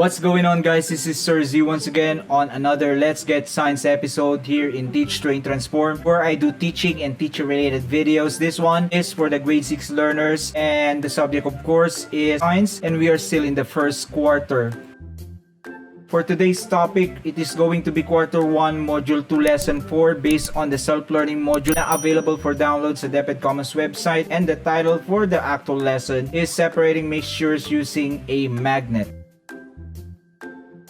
What's going on, guys? This is Sir Z once again on another Let's Get Science episode here in Teach, Train, Transform, where I do teaching and teacher related videos. This one is for the grade 6 learners and the subject of course is science, and we are still in the first quarter. For today's topic, it is going to be Quarter 1, Module 2, Lesson 4 based on the self-learning module na available for download sa DepEd Commons website, and the title for the actual lesson is Separating Mixtures Using a Magnet.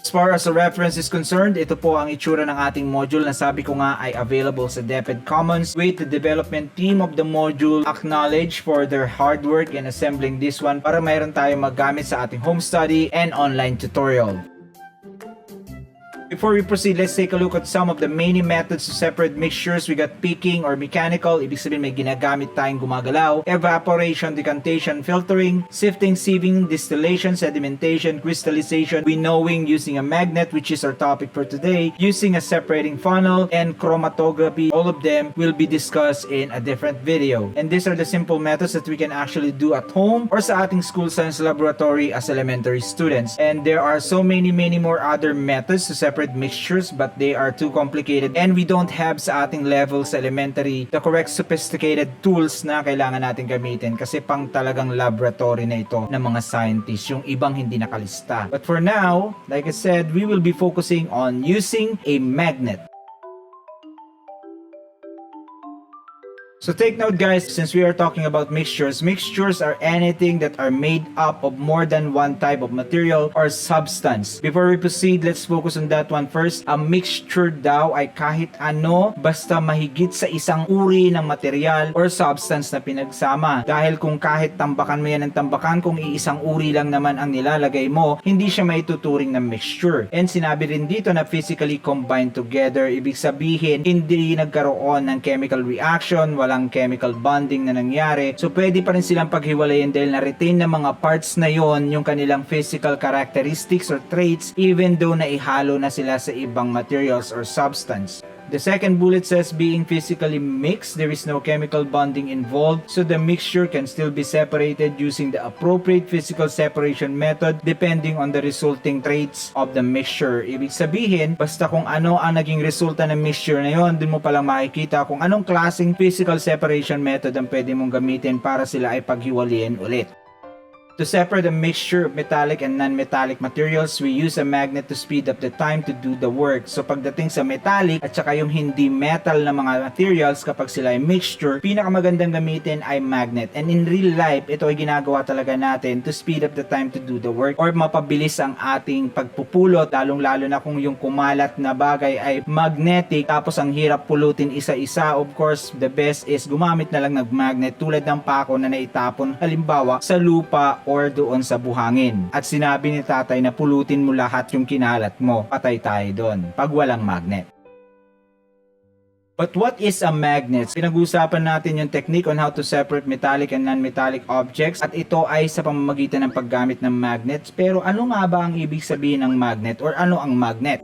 As far as a reference is concerned, ito po ang itsura ng ating module na sabi ko nga ay available sa DepEd Commons, with the development team of the module acknowledged for their hard work in assembling this one para mayroon tayong magamit sa ating home study and online tutorial. Before we proceed, let's take a look at some of the many methods to separate mixtures. We got picking or mechanical, ibig sabihin may ginagamit tayong gumagalaw, evaporation, decantation, filtering, sifting, sieving, distillation, sedimentation, crystallization, winnowing using a magnet, which is our topic for today, using a separating funnel, and chromatography. All of them will be discussed in a different video. And these are the simple methods that we can actually do at home or sa ating school science laboratory as elementary students. And there are so many more other methods to separate mixtures, but they are too complicated and we don't have sa ating level sa elementary the correct sophisticated tools na kailangan natin gamitin kasi pang talagang laboratory na ito ng mga scientists, yung ibang hindi nakalista. But for now, like I said, we will be focusing on using a magnet. So take note, guys, since we are talking about mixtures are anything that are made up of more than one type of material or substance. Before we proceed, let's focus on that one first. A mixture daw ay kahit ano basta mahigit sa isang uri ng material or substance na pinagsama. Dahil kung kahit tambakan mo yan ng tambakan, kung iisang uri lang naman ang nilalagay mo, hindi siya maituturing na mixture. And sinabi rin dito na physically combined together, ibig sabihin hindi nagkaroon ng chemical reaction, walang chemical bonding na nangyari. So pwede pa rin silang paghiwalayin dahil na-retain ng mga parts na yon yung kanilang physical characteristics or traits even though naihalo na sila sa ibang materials or substance. The second bullet says being physically mixed, there is no chemical bonding involved, so the mixture can still be separated using the appropriate physical separation method depending on the resulting traits of the mixture. Ibig sabihin, basta kung ano ang naging resulta ng mixture na yon, dun mo palang makikita kung anong klaseng physical separation method ang pwede mong gamitin para sila ay paghiwalayin ulit. To separate a mixture of metallic and non-metallic materials, we use a magnet to speed up the time to do the work. So pagdating sa metallic at saka yung hindi metal na mga materials, kapag sila ay mixture, pinakamagandang gamitin ay magnet. And in real life, ito ay ginagawa talaga natin to speed up the time to do the work or mapabilis ang ating pagpupulot, lalong-lalo na kung yung kumalat na bagay ay magnetic tapos ang hirap pulutin isa-isa. Of course, the best is gumamit na lang ng magnet tulad ng pako na naitapon halimbawa sa lupa or doon sa buhangin. At sinabi ni tatay na pulutin mo lahat yung kinalat mo. Patay tayo doon pag walang magnet. But what is a magnet? Pinag-uusapan natin yung technique on how to separate metallic and non-metallic objects at ito ay sa pamamagitan ng paggamit ng magnets. Pero ano nga ba ang ibig sabihin ng magnet or ano ang magnet?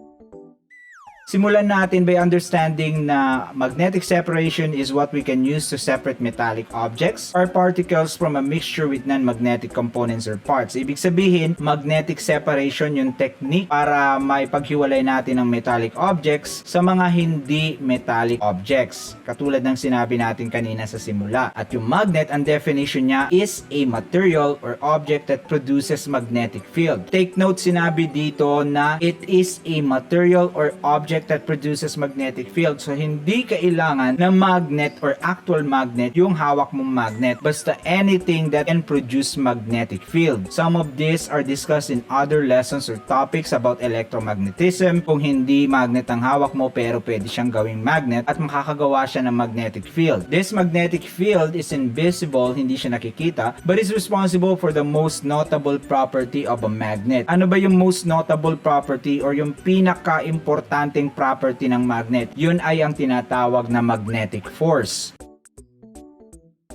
Simulan natin by understanding na magnetic separation is what we can use to separate metallic objects or particles from a mixture with non-magnetic components or parts. Ibig sabihin, magnetic separation yung technique para maipaghiwalay natin ang metallic objects sa mga hindi metallic objects. Katulad ng sinabi natin kanina sa simula. At yung magnet, ang definition niya is a material or object that produces magnetic field. Take note, sinabi dito na it is a material or object that produces magnetic field. So hindi kailangan na magnet or actual magnet yung hawak mong magnet. Basta anything that can produce magnetic field. Some of these are discussed in other lessons or topics about electromagnetism. Kung hindi magnet ang hawak mo pero pwede siyang gawing magnet at makakagawa siya ng magnetic field. This magnetic field is invisible, hindi siya nakikita, but is responsible for the most notable property of a magnet. Ano ba yung most notable property or yung pinaka-importanteng property ng magnet? Yun ay ang tinatawag na magnetic force.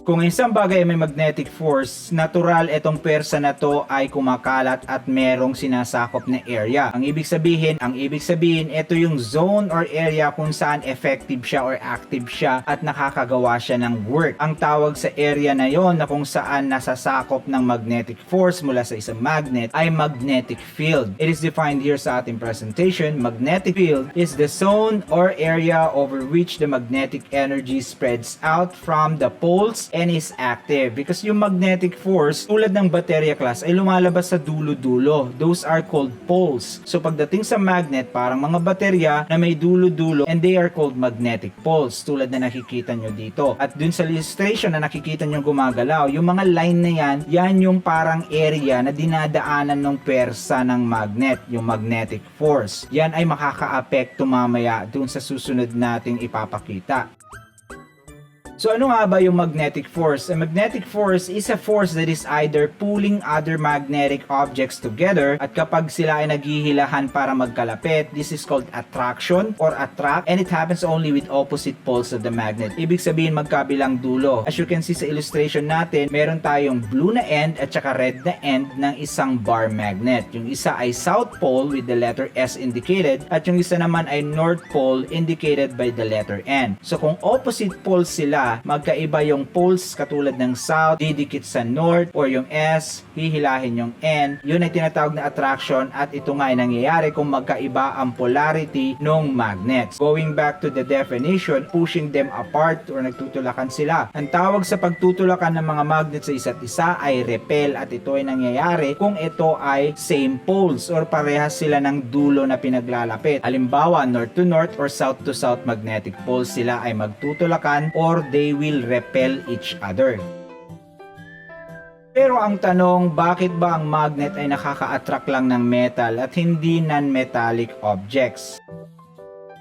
Kung isang bagay ay may magnetic force, natural itong pwersa na to ay kumakalat at merong sinasakop na area. Ang ibig sabihin, ito yung zone or area kung saan effective siya or active siya at nakakagawa siya ng work. Ang tawag sa area na yon na kung saan nasasakop ng magnetic force mula sa isang magnet ay magnetic field. It is defined here sa ating presentation. Magnetic field is the zone or area over which the magnetic energy spreads out from the poles and is active. Because yung magnetic force, tulad ng baterya class, ay lumalabas sa dulo-dulo. Those are called poles. So pagdating sa magnet, parang mga baterya na may dulo-dulo and they are called magnetic poles, tulad na nakikita nyo dito. At dun sa illustration na nakikita nyo gumagalaw, yung mga line na yan yung parang area na dinadaanan ng pwersa ng magnet, yung magnetic force. Yan ay makaka-apekto mamaya dun sa susunod nating ipapakita. So ano nga ba yung magnetic force? A magnetic force is a force that is either pulling other magnetic objects together, at kapag sila ay naghihilahan para magkalapit, this is called attraction or attract, and it happens only with opposite poles of the magnet. Ibig sabihin magkabilang dulo. As you can see sa illustration natin, meron tayong blue na end at saka red na end ng isang bar magnet. Yung isa ay south pole with the letter S indicated, at yung isa naman ay north pole indicated by the letter N. So kung opposite poles sila, magkaiba yung poles katulad ng south, didikit sa north, or yung S, hihilahin yung N. Yun ay tinatawag na attraction, at ito nga ay nangyayari kung magkaiba ang polarity ng magnets. Going back to the definition, pushing them apart or nagtutulakan sila. Ang tawag sa pagtutulakan ng mga magnets sa isa't isa ay repel, at ito ay nangyayari kung ito ay same poles or parehas sila ng dulo na pinaglalapit. Halimbawa, north to north or south to south magnetic poles, sila ay magtutulakan or they will repel each other. Pero ang tanong, bakit ba ang magnet ay nakaka-attract lang ng metal at hindi non-metallic objects?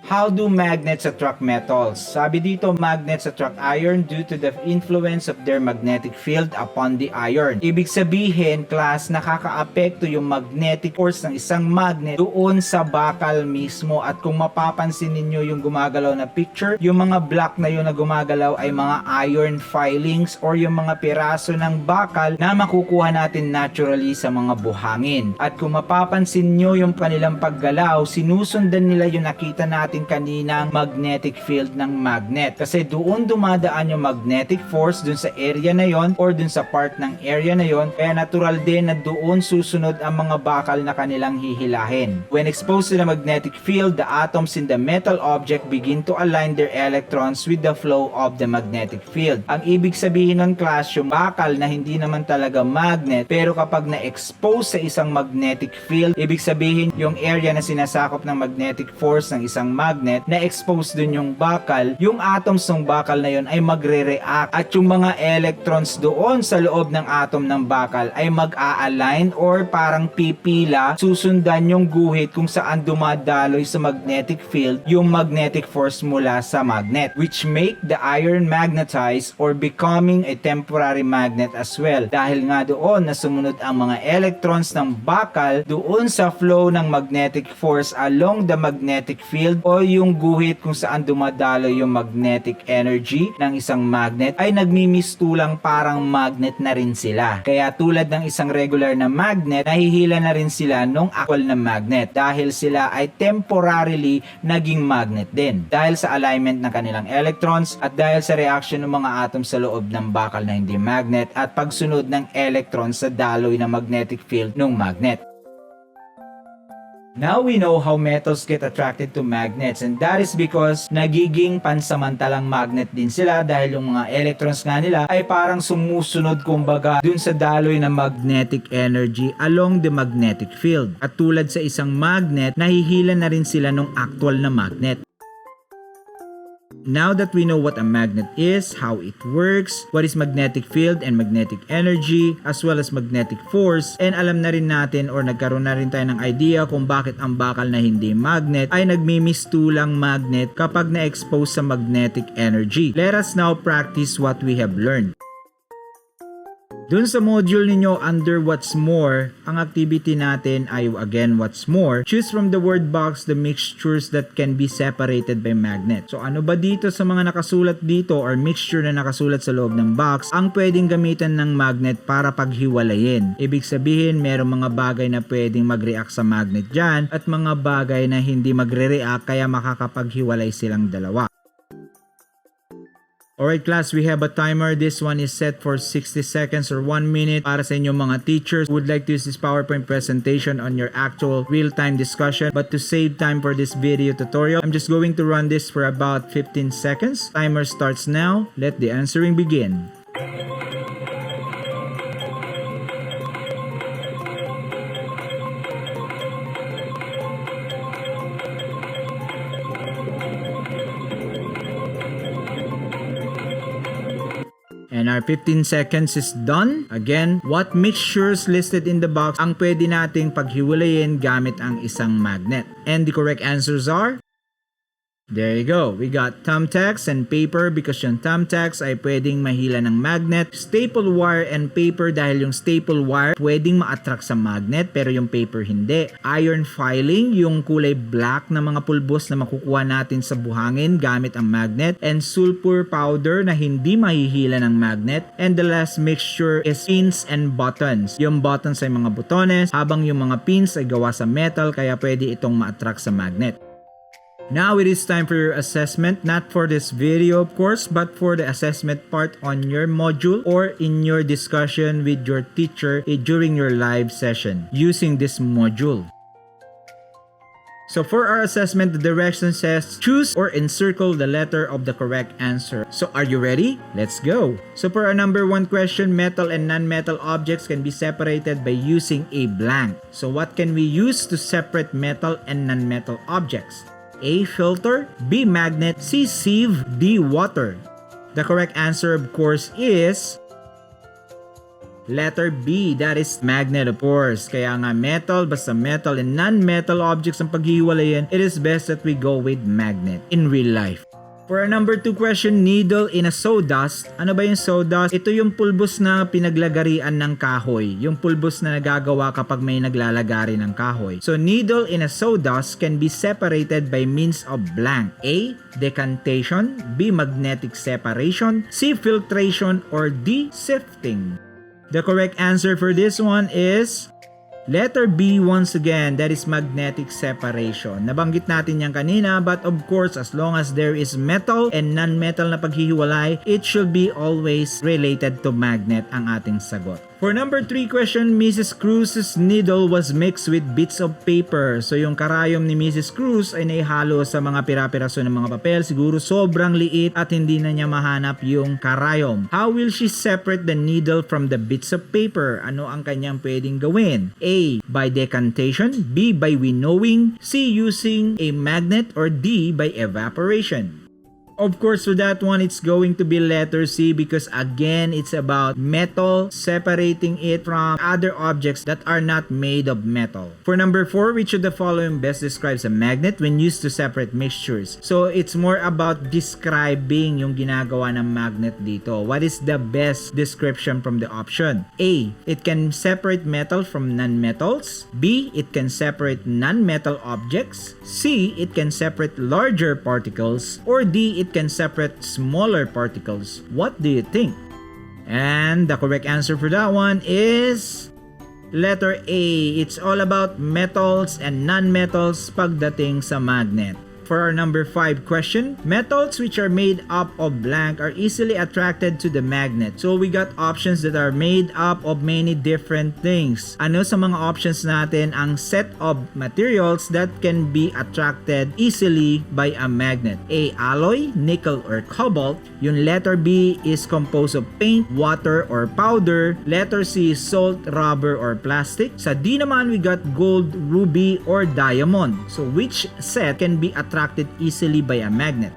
How do magnets attract metals? Sabi dito, magnets attract iron due to the influence of their magnetic field upon the iron. Ibig sabihin, class, nakakaapekto yung magnetic force ng isang magnet doon sa bakal mismo. At kung mapapansin ninyo yung gumagalaw na picture, yung mga block na yun na gumagalaw ay mga iron filings or yung mga piraso ng bakal na makukuha natin naturally sa mga buhangin. At kung mapapansin nyo yung kanilang paggalaw, sinusundan nila yung nakita natin kaninang magnetic field ng magnet, kasi doon dumadaan yung magnetic force dun sa area na yon or dun sa part ng area na yon, kaya natural din na doon susunod ang mga bakal na kanilang hihilahin. When exposed to the magnetic field, the atoms in the metal object begin to align their electrons with the flow of the magnetic field. Ang ibig sabihin ng class, yung bakal na hindi naman talaga magnet, pero kapag na-expose sa isang magnetic field, ibig sabihin yung area na sinasakop ng magnetic force ng isang magnet, na-expose dun yung bakal, yung atoms ng bakal na yun ay magre-react, at yung mga electrons doon sa loob ng atom ng bakal ay mag-a-align or parang pipila, susundan yung guhit kung saan dumadaloy sa magnetic field yung magnetic force mula sa magnet, which make the iron magnetized or becoming a temporary magnet as well. Dahil nga doon na sumunod ang mga electrons ng bakal doon sa flow ng magnetic force along the magnetic field o yung guhit kung saan dumadalo yung magnetic energy ng isang magnet, ay nagmimistulang parang magnet na rin sila. Kaya tulad ng isang regular na magnet, nahihila na rin sila nung actual na magnet dahil sila ay temporarily naging magnet din dahil sa alignment ng kanilang electrons at dahil sa reaction ng mga atom sa loob ng bakal na hindi magnet at pagsunod ng electrons sa daloy ng magnetic field ng magnet. Now we know how metals get attracted to magnets, and that is because nagiging pansamantalang magnet din sila dahil yung mga electrons nga nila ay parang sumusunod kumbaga dun sa daloy ng magnetic energy along the magnetic field. At tulad sa isang magnet, nahihila na rin sila ng actual na magnet. Now that we know what a magnet is, how it works, what is magnetic field and magnetic energy, as well as magnetic force, and alam na rin natin or nagkaroon na rin tayo ng idea kung bakit ang bakal na hindi magnet ay nagmimistulang magnet kapag na-expose sa magnetic energy. Let us now practice what we have learned. Dun sa module ninyo under what's more, ang activity natin ay again what's more. Choose from the word box the mixtures that can be separated by magnet. So ano ba dito sa mga nakasulat dito or mixture na nakasulat sa loob ng box ang pwedeng gamitan ng magnet para paghiwalayin? Ibig sabihin merong mga bagay na pwedeng mag-react sa magnet dyan at mga bagay na hindi magre-react kaya makakapaghiwalay silang dalawa. Alright class, we have a timer. This one is set for 60 seconds or 1 minute para sa inyong mga teachers who would like to use this PowerPoint presentation on your actual real-time discussion. But to save time for this video tutorial, I'm just going to run this for about 15 seconds. Timer starts now. Let the answering begin. And our 15 seconds is done. Again, what mixtures listed in the box ang pwede nating paghiwalayin gamit ang isang magnet? And the correct answers are... There you go. We got thumbtacks and paper because yung thumbtacks ay pwedeng mahila ng magnet. Staple wire and paper dahil yung staple wire pwedeng ma-attract sa magnet pero yung paper hindi. Iron filing, yung kulay black na mga pulbos na makukuha natin sa buhangin gamit ang magnet. And sulfur powder na hindi mahihila ng magnet. And the last mixture is pins and buttons. Yung buttons ay mga butones habang yung mga pins ay gawa sa metal kaya pwede itong ma-attract sa magnet. Now it is time for your assessment, not for this video of course, but for the assessment part on your module or in your discussion with your teacher during your live session using this module. So for our assessment, the direction says choose or encircle the letter of the correct answer. So are you ready? Let's go. So for our number 1 question, metal and non-metal objects can be separated by using a blank. So what can we use to separate metal and non-metal objects? A. Filter, B. Magnet, C. Sieve, D. Water. The correct answer of course is letter B, that is magnet of course. Kaya nga metal, basta metal and non-metal objects ang paghiwalayin, it is best that we go with magnet in real life. For our number 2 question, needle in a sawdust. Ano ba yung sawdust? Ito yung pulbos na pinaglagarian ng kahoy. Yung pulbos na nagagawa kapag may naglalagari ng kahoy. So needle in a sawdust can be separated by means of blank. A. Decantation, B. Magnetic separation, C. Filtration, or D. Sifting. The correct answer for this one is letter B once again, that is magnetic separation. Nabanggit natin yan kanina, but of course, as long as there is metal and non-metal na paghihiwalay, it should be always related to magnet ang ating sagot. For number 3 question, Mrs. Cruz's needle was mixed with bits of paper. So yung karayom ni Mrs. Cruz ay naihalo sa mga pira-piraso ng mga papel. Siguro sobrang liit at hindi na niya mahanap yung karayom. How will she separate the needle from the bits of paper? Ano ang kanyang pwedeng gawin? A. By decantation, B. By winnowing, C. Using a magnet, or D. By evaporation. Of course, for that one, it's going to be letter C because again, it's about metal, separating it from other objects that are not made of metal. For number 4, which of the following best describes a magnet when used to separate mixtures? So, it's more about describing yung ginagawa ng magnet dito. What is the best description from the option? A. It can separate metal from non-metals. B. It can separate non-metal objects. C. It can separate larger particles. Or D. It can separate smaller particles. What do you think? And the correct answer for that one is letter A. It's all about metals and non-metals pagdating sa magnet. For our number 5 question, metals which are made up of blank are easily attracted to the magnet. So we got options that are made up of many different things. Ano sa mga options natin ang set of materials that can be attracted easily by a magnet? A. Alloy, nickel, or cobalt. Yung letter B is composed of paint, water, or powder. Letter C is salt, rubber, or plastic. Sa D naman, we got gold, ruby, or diamond. So which set can be attracted easily by a magnet?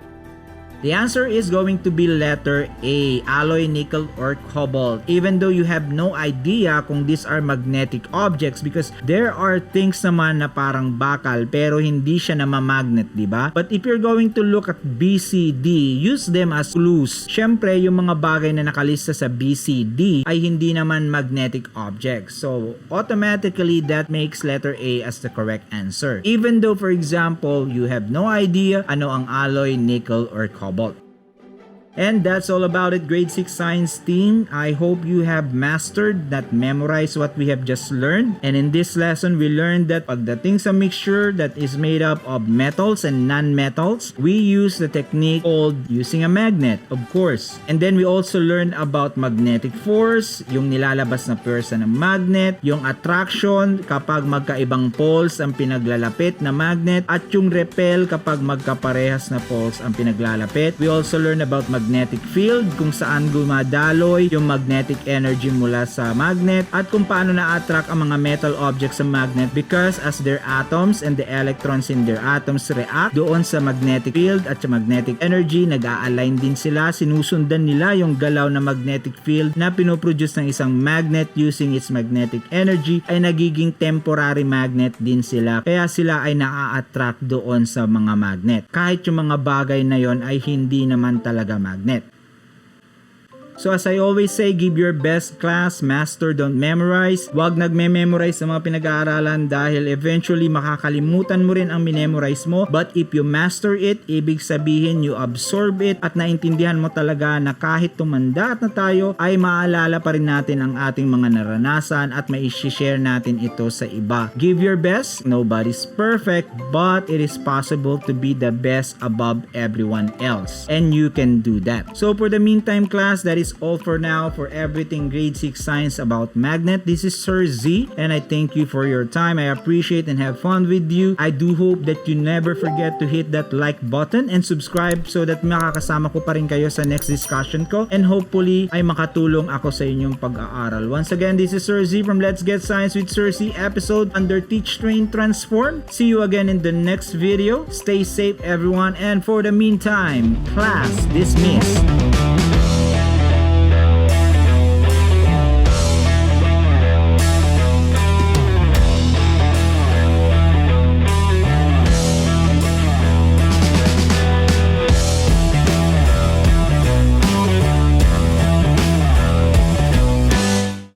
The answer is going to be letter A, alloy, nickel, or cobalt. Even though you have no idea kung these are magnetic objects because there are things naman na parang bakal pero hindi siya namamagnet, di ba? But if you're going to look at B, C, D, use them as clues. Syempre, yung mga bagay na nakalista sa B, C, D ay hindi naman magnetic objects. So, automatically, that makes letter A as the correct answer. Even though, for example, you have no idea ano ang alloy, nickel, or cobalt. And that's all about it, grade 6 science team. I hope you have mastered, not memorized what we have just learned. And in this lesson, we learned that pagdating sa mixture that is made up of metals and non-metals, we use the technique called using a magnet, of course. And then we also learned about magnetic force, yung nilalabas na pwersa ng magnet, yung attraction kapag magkaibang poles ang pinaglalapit na magnet, at yung repel kapag magkaparehas na poles ang pinaglalapit. We also learned about magnetic field, kung saan gumadaloy yung magnetic energy mula sa magnet, at kung paano na-attract ang mga metal objects sa magnet because as their atoms and the electrons in their atoms react doon sa magnetic field at sa magnetic energy, nag-a-align din sila, sinusundan nila yung galaw na magnetic field na pinoproduce ng isang magnet using its magnetic energy, ay nagiging temporary magnet din sila, kaya sila ay na-attract doon sa mga magnet kahit yung mga bagay na yon ay hindi naman talaga magnet. So as I always say, give your best class, master, don't memorize. Huwag nagme-memorize sa mga pinag-aaralan dahil eventually makakalimutan mo rin ang minemorize mo. But if you master it, ibig sabihin you absorb it at naintindihan mo talaga na kahit tumanda na tayo ay maalala pa rin natin ang ating mga naranasan at mai-share natin ito sa iba. Give your best. Nobody's perfect, but it is possible to be the best above everyone else. And you can do that. So for the meantime, class, that is all for now for everything grade 6 science about magnet. This is Sir Z and I thank you for your time. I appreciate and have fun with you. I do hope that you never forget to hit that like button and subscribe so that makakasama ko pa rin kayo sa next discussion ko, and hopefully ay makatulong ako sa inyong pag-aaral. Once again, this is Sir Z from Let's Get Science with Sir Z episode under Teach, Train, Transform. See you again in the next video. Stay safe everyone, and for the meantime, class dismissed.